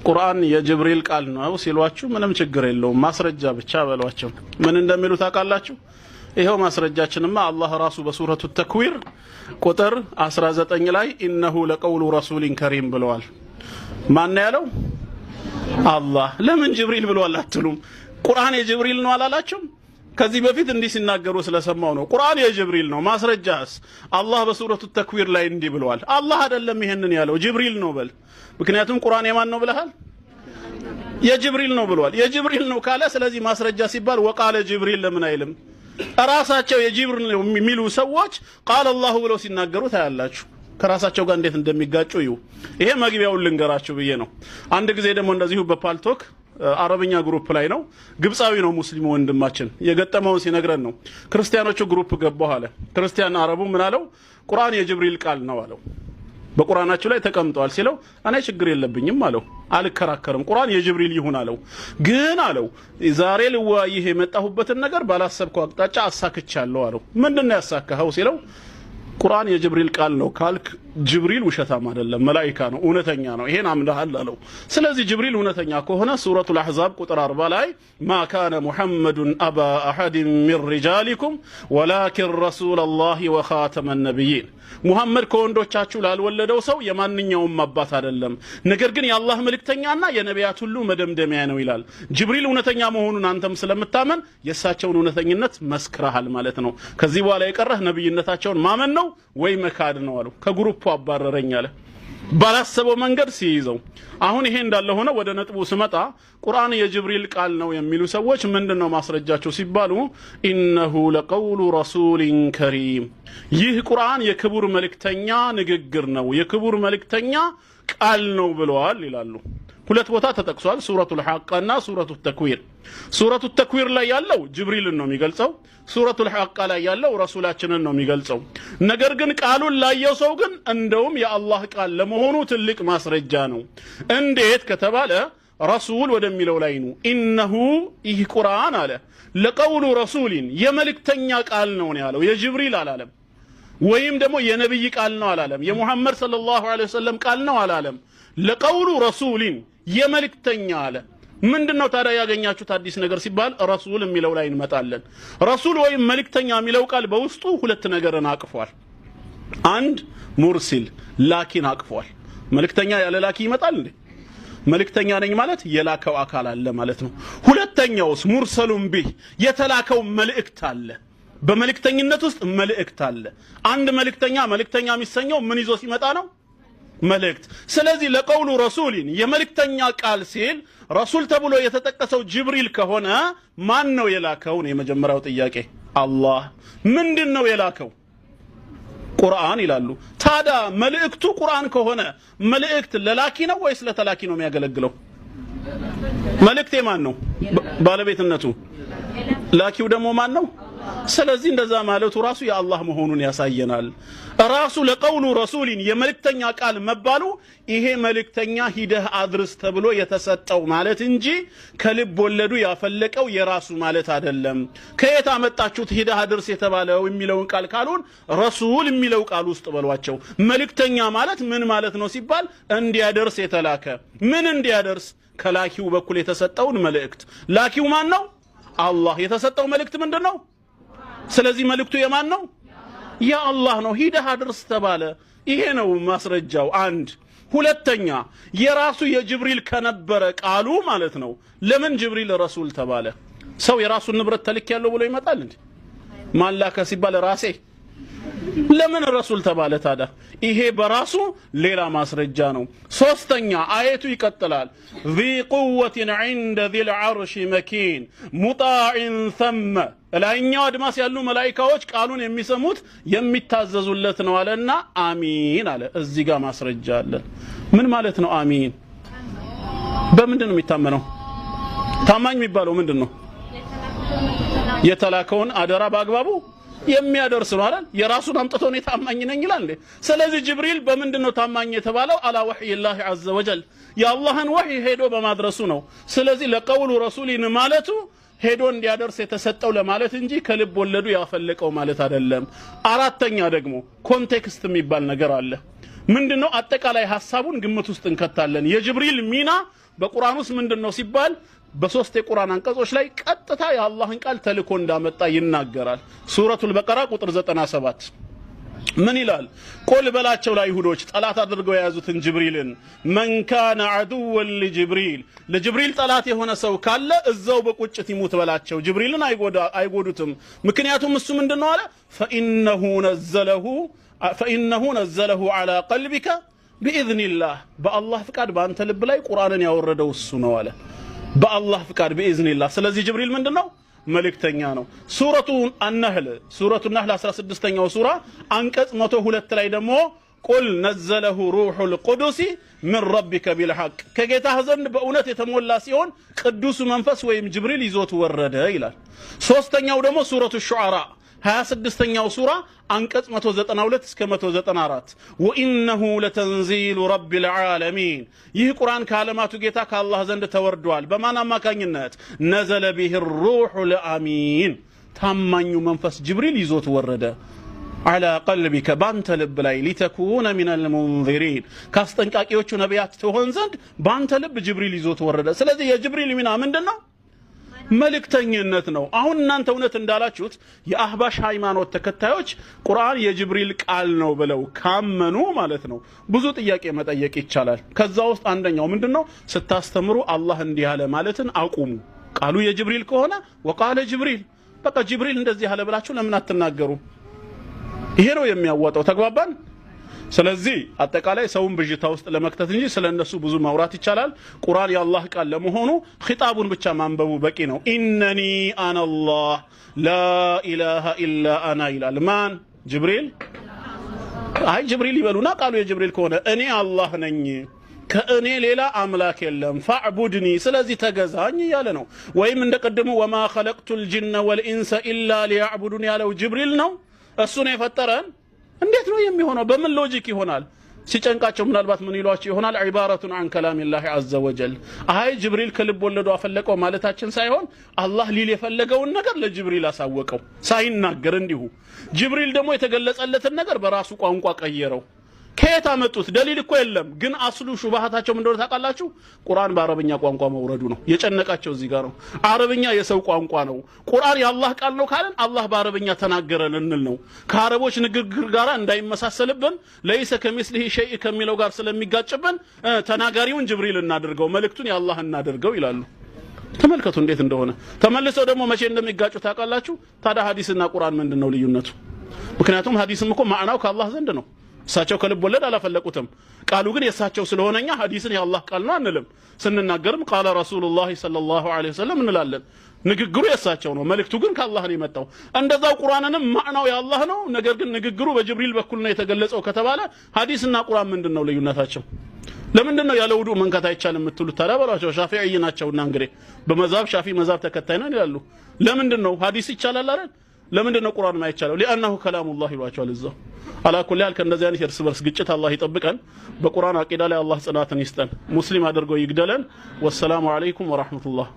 ቁርአን የጅብሪል ቃል ነው ሲሏችሁ ምንም ችግር የለውም ማስረጃ ብቻ በሏቸው ምን እንደሚሉ ታውቃላችሁ ይሄው ማስረጃችንማ አላህ ራሱ በሱረቱ ተክዊር ቁጥር 19 ላይ ኢነሁ ለቀውሉ ረሱሊን ከሪም ብለዋል ማን ያለው አላህ ለምን ጅብሪል ብለዋል አትሉም ቁርአን የጅብሪል ነው አላላችሁም ከዚህ በፊት እንዲህ ሲናገሩ ስለሰማው ነው ቁርአን የጅብሪል ነው ማስረጃስ አላህ በሱረቱ ተክዊር ላይ እንዲህ ብለዋል አላህ አይደለም ይሄንን ያለው ጅብሪል ነው በል ምክንያቱም ቁርአን የማን ነው ብለሃል የጅብሪል ነው ብለዋል የጅብሪል ነው ካለ ስለዚህ ማስረጃ ሲባል ወቃለ ጅብሪል ለምን አይልም ራሳቸው የጅብሪል ነው የሚሉ ሰዎች ቃል አላህ ብለው ሲናገሩ ታያላችሁ ከራሳቸው ጋር እንዴት እንደሚጋጩ ይሄ መግቢያውን ልንገራችሁ ብዬ ነው አንድ ጊዜ ደግሞ እንደዚሁ በፓልቶክ አረብኛ ግሩፕ ላይ ነው ግብጻዊ ነው ሙስሊም ወንድማችን የገጠመውን ሲነግረን ነው ክርስቲያኖቹ ግሩፕ ገባው አለ ክርስቲያን አረቡ ምን አለው ቁርአን የጅብሪል ቃል ነው አለው በቁርአናቸው ላይ ተቀምጧል ሲለው እኔ ችግር የለብኝም አለው አልከራከርም ቁርአን የጅብሪል ይሁን አለው ግን አለው ዛሬ ልዋይህ የመጣሁበትን ነገር ባላሰብከው አቅጣጫ አሳክቻለሁ አለው ምንድነው ያሳካኸው ሲለው ቁርአን የጅብሪል ቃል ነው ካልክ ጅብሪል ውሸታም አይደለም መላእክት ነው እውነተኛ ነው ይሄን አምነሃል አለው ስለዚህ ጅብሪል እውነተኛ ከሆነ ሱረቱል አህዛብ ቁጥር 40 ላይ ማ ካነ ሙሐመዱን አባ አሐድ ሚን ሪጃሊኩም ወላኪን ረሱላላህ ወኻተመ ነብይን ሙሐመድ ከወንዶቻችሁ ላልወለደው ሰው የማንኛውም አባት አይደለም ነገር ግን የአላህ መልእክተኛና የነቢያት ሁሉ መደምደሚያ ነው ይላል ጅብሪል እውነተኛ መሆኑን አንተም ስለምታመን የሳቸውን እውነተኝነት መስክረሃል ማለት ነው ከዚህ በኋላ የቀረህ ነብይነታቸውን ማመን ነው ወይ መካድ ነው አለው ከግሩፑ አባረረኝ አለ ባላሰበው መንገድ ሲይዘው አሁን ይሄ እንዳለ ሆነ ወደ ነጥቡ ስመጣ ቁርአን የጅብሪል ቃል ነው የሚሉ ሰዎች ምንድነው ማስረጃቸው ሲባሉ ኢነሁ ለቀውሉ ረሱሊን ከሪም ይህ ቁርአን የክቡር መልእክተኛ ንግግር ነው የክቡር መልእክተኛ ቃል ነው ብለዋል ይላሉ ሁለት ቦታ ተጠቅሷል ሱረቱል ሐቃና ሱረቱ ተክዊር ሱረቱ ተክዊር ላይ ያለው ጅብሪልን ነው የሚገልጸው ሱረቱል ሐቃ ላይ ያለው ረሱላችንን ነው የሚገልጸው ነገር ግን ቃሉን ላየው ሰው ግን እንደውም የአላህ ቃል ለመሆኑ ትልቅ ማስረጃ ነው እንዴት ከተባለ ረሱል ወደሚለው ላይ ነው ኢነሁ ይህ ቁርአን አለ ለቀውሉ ረሱሊን የመልእክተኛ ቃል ነው ያለው የጅብሪል አላለም ወይም ደግሞ የነብይ ቃል ነው አላለም የሙሐመድ ሰለላሁ ዐለይሂ ወሰለም ቃል ነው አላለም ለቀውሉ ረሱሊን የመልእክተኛ አለ ምንድነው ታዲያ ያገኛችሁት አዲስ ነገር ሲባል ረሱል የሚለው ላይ እንመጣለን ረሱል ወይም መልእክተኛ የሚለው ቃል በውስጡ ሁለት ነገርን አቅፏል አንድ ሙርሲል ላኪን አቅፏል መልእክተኛ ያለ ላኪ ይመጣል እንዴ መልእክተኛ ነኝ ማለት የላከው አካል አለ ማለት ነው ሁለተኛውስ ሙርሰሉን ቢህ የተላከው መልእክት አለ በመልእክተኝነት ውስጥ መልእክት አለ አንድ መልእክተኛ የሚሰኘው ምን ይዞ ሲመጣ ነው መልእክት ስለዚህ ለቀውሉ ረሱሊን የመልእክተኛ ቃል ሲል ረሱል ተብሎ የተጠቀሰው ጅብሪል ከሆነ ማን ነው የላከው ነው የመጀመሪያው ጥያቄ አላህ ምንድነው የላከው ቁርአን ይላሉ ታዲያ መልእክቱ ቁርአን ከሆነ መልእክት ለላኪ ነው ወይስ ለተላኪ ነው የሚያገለግለው መልእክቴ ማን ነው ባለቤትነቱ ላኪው ደግሞ ማን ነው ስለዚህ እንደዛ ማለቱ ራሱ የአላህ መሆኑን ያሳየናል ራሱ ለቀውሉ ረሱሊን የመልእክተኛ ቃል መባሉ ይሄ መልእክተኛ ሂደህ አድርስ ተብሎ የተሰጠው ማለት እንጂ ከልብ ወለዱ ያፈለቀው የራሱ ማለት አይደለም ከየት አመጣችሁት ሂደህ አድርስ የተባለው የሚለውን ቃል ካሉን ረሱል የሚለው ቃል ውስጥ በሏቸው መልእክተኛ ማለት ምን ማለት ነው ሲባል እንዲያደርስ የተላከ ምን እንዲያደርስ ከላኪው በኩል የተሰጠውን መልእክት ላኪው ማን ነው አላህ የተሰጠው መልእክት ምንድነው ስለዚህ መልእክቱ የማን ነው ያ አላህ ነው ሂደህ አድርስ ተባለ ይሄ ነው ማስረጃው አንድ ሁለተኛ የራሱ የጅብሪል ከነበረ ቃሉ ማለት ነው ለምን ጅብሪል ረሱል ተባለ ሰው የራሱን ንብረት ተልክ ያለው ብሎ ይመጣል እንዴ ማላከ ሲባል ራሴ ለምን ረሱል ተባለ ታዲያ ይሄ በራሱ ሌላ ማስረጃ ነው ሶስተኛ አየቱ ይቀጥላል ذي قوة عند ذي العرش مكين مطاع ثم ላይኛው አድማስ ያሉ መላእክቶች ቃሉን የሚሰሙት የሚታዘዙለት ነው አለና አሚን አለ እዚህ ጋር ማስረጃ አለ ምን ማለት ነው አሚን በምንድነው የሚታመነው ታማኝ የሚባለው ምንድነው የተላከውን አደራ በአግባቡ የሚያደርስ ነው አይደል የራሱን አምጥቶ ነው ታማኝ ነኝ ይላል እንዴ ስለዚህ ጅብሪል በምንድነው ታማኝ የተባለው አላ ወህይ الله عز وجل የአላህን ወህይ ሄዶ በማድረሱ ነው ስለዚህ ለቀውሉ ረሱሊን ማለቱ ሄዶ እንዲያደርስ የተሰጠው ለማለት እንጂ ከልብ ወለዱ ያፈለቀው ማለት አይደለም አራተኛ ደግሞ ኮንቴክስት የሚባል ነገር አለ ምንድነው አጠቃላይ ሐሳቡን ግምት ውስጥ እንከታለን የጅብሪል ሚና በቁርአን ውስጥ ምንድነው ሲባል በሶስት የቁርአን አንቀጾች ላይ ቀጥታ የአላህን ቃል ተልኮ እንዳመጣ ይናገራል ሱረቱል በቀራ ቁጥር 97 ምን ይላል ቁል በላቸው ለይሁዶች ጠላት አድርገው የያዙትን ጅብሪልን መን ካነ ዐዱወን ለጅብሪል ለጅብሪል ጠላት የሆነ ሰው ካለ እዛው በቁጭት ይሙት በላቸው ጅብሪልን አይጎዱትም ምክንያቱም እሱ ምንድነው አለ فإنه نزله على قلبك بإذن الله بالله فقاد بانت ልብ ላይ ቁርአንን ያወረደው እሱ ነው አለ بالله فقاد بإذن الله ስለዚህ ጅብሪል ምንድነው መልእክተኛ ነው ሱረቱ النحل 16ኛው ሱራ አንቀጽ 102 ላይ ደግሞ ቁል ነዘለሁ ሩሑል ቁዱስ من ربك بالحق ከጌታህ ዘንድ በእውነት የተሞላ ሲሆን ቅዱስ መንፈስ ወይም ጅብሪል ይዞት ወረደ ይላል ሶስተኛው ደግሞ ሱረቱ ሹዓራ 26ኛው ሱራ አንቀጽ 192 እስከ 194 ወኢነሁ ለተንዚሉ ረቢል ዓለሚን ይህ ቁርአን ከዓለማቱ ጌታ ከአላህ ዘንድ ተወርዷል በማን አማካኝነት ነዘለ ቢሂ ሩሑል አሚን ታማኙ መንፈስ ጅብሪል ይዞት ወረደ على قلبك بانت لب لاي لتكون من المنذرين كاستنقاقيዎቹ ነብያት ትሆን ዘንድ ባንተ ልብ ጅብሪል ይዞት ወረደ ስለዚህ የጅብሪል ሚና ምንድነው መልእክተኝነት ነው አሁን እናንተ እውነት እንዳላችሁት የአህባሽ ሃይማኖት ተከታዮች ቁርአን የጅብሪል ቃል ነው ብለው ካመኑ ማለት ነው ብዙ ጥያቄ መጠየቅ ይቻላል ከዛ ውስጥ አንደኛው ምንድነው ስታስተምሩ አላህ እንዲህ ያለ ማለትን አቁሙ ቃሉ የጅብሪል ከሆነ ወቃለ ጅብሪል በቃ ጅብሪል እንደዚህ ያለ ብላችሁ ለምን አትናገሩ ይሄ ነው የሚያወጣው ተግባባን ስለዚህ አጠቃላይ ሰውን በጅታ ውስጥ ለመክተት እንጂ ስለነሱ ብዙ ማውራት ይቻላል ቁርአን የአላህ ቃል ለመሆኑ ኺጣቡን ብቻ ማንበቡ በቂ ነው ኢነኒ አና አላህ ላ ኢላሃ ኢላ አና ይላል ማን ጅብሪል አይ ጅብሪል ይበሉና ቃሉ የጅብሪል ከሆነ እኔ አላህ ነኝ ከእኔ ሌላ አምላክ የለም ፈዕቡድኒ ስለዚህ ተገዛኝ ያለ ነው ወይም እንደቀደሙ ወማ ኸለቅቱል ጂነ ወልኢንሰ ኢላ ሊያዕቡዱን ያለው ጅብሪል ነው እሱ ነው የፈጠረን እንዴት ነው የሚሆነው በምን ሎጂክ ይሆናል ሲጨንቃቸው ምናልባት ምን ይሏቸው ይሆናል ዒባረቱን አን ከላሚላሂ ዐዘ ወጀል አይ ጅብሪል ከልብ ወለዶ አፈለቀው ማለታችን ሳይሆን አላህ ሊል የፈለገውን ነገር ለጅብሪል አሳወቀው ሳይናገር እንዲሁ ጅብሪል ደግሞ የተገለጸለትን ነገር በራሱ ቋንቋ ቀየረው ከየት አመጡት ደሊል እኮ የለም ግን አስሉ ሹባሃታቸው ምን እንደሆነ ታውቃላችሁ ቁርአን በአረብኛ ቋንቋ መውረዱ ነው የጨነቃቸው እዚህ ጋር ነው አረብኛ የሰው ቋንቋ ነው ቁርአን የአላህ ቃል ነው ካለን አላህ በአረብኛ ተናገረን እንል ነው ከአረቦች ንግግር ጋር እንዳይመሳሰልብን ለይሰ ከሚስሊሂ ሸይእ ከሚለው ጋር ስለሚጋጭብን ተናጋሪውን ጅብሪል እናድርገው መልእክቱን የአላህ እናድርገው ይላሉ ተመልከቱ እንዴት እንደሆነ ተመልሰው ደግሞ መቼ እንደሚጋጩ ታውቃላችሁ ታዲያ ሐዲስና ቁርአን ምንድነው ልዩነቱ ምክንያቱም ሐዲስም እኮ ማዕናው ከአላህ ዘንድ ነው እሳቸው ከልብ ወለድ አላፈለቁትም ቃሉ ግን የሳቸው ስለሆነኛ ሐዲስን የአላህ ቃል ነው አንልም ስንናገርም ቃለ ረሱላህ ሰለላሁ ዐለይሂ ወሰለም እንላለን ንግግሩ የሳቸው ነው መልእክቱ ግን ከአላህ ነው የመጣው እንደዛው ቁርአንንም ማዕናው የአላህ ነው ነገር ግን ንግግሩ በጅብሪል በኩል ነው የተገለጸው ከተባለ ሐዲስና ቁርአን ምንድነው ልዩነታቸው ለምንድነው ያለ ውዱእ መንካት አይቻልም የምትሉት ታዲያ በሏቸው ሻፊዒይ ናቸውና እንግዲህ በመዛብ ሻፊ መዛብ ተከታይ ነን ይላሉ ለምንድነው ሐዲስ ይቻላል አይደል ለምንድነው ቁርአን ማይቻለው لانه كلام الله ይሏቸዋል እዛው على كل حال ከእንደዚህ አይነት እርስ በርስ ግጭት አላህ ይጠብቀን በቁርአን አቂዳ ላይ አላህ ጽናትን ይስጠን ሙስሊም አድርጎ ይግደለን ወሰላሙ አለይኩም ወራህመቱላህ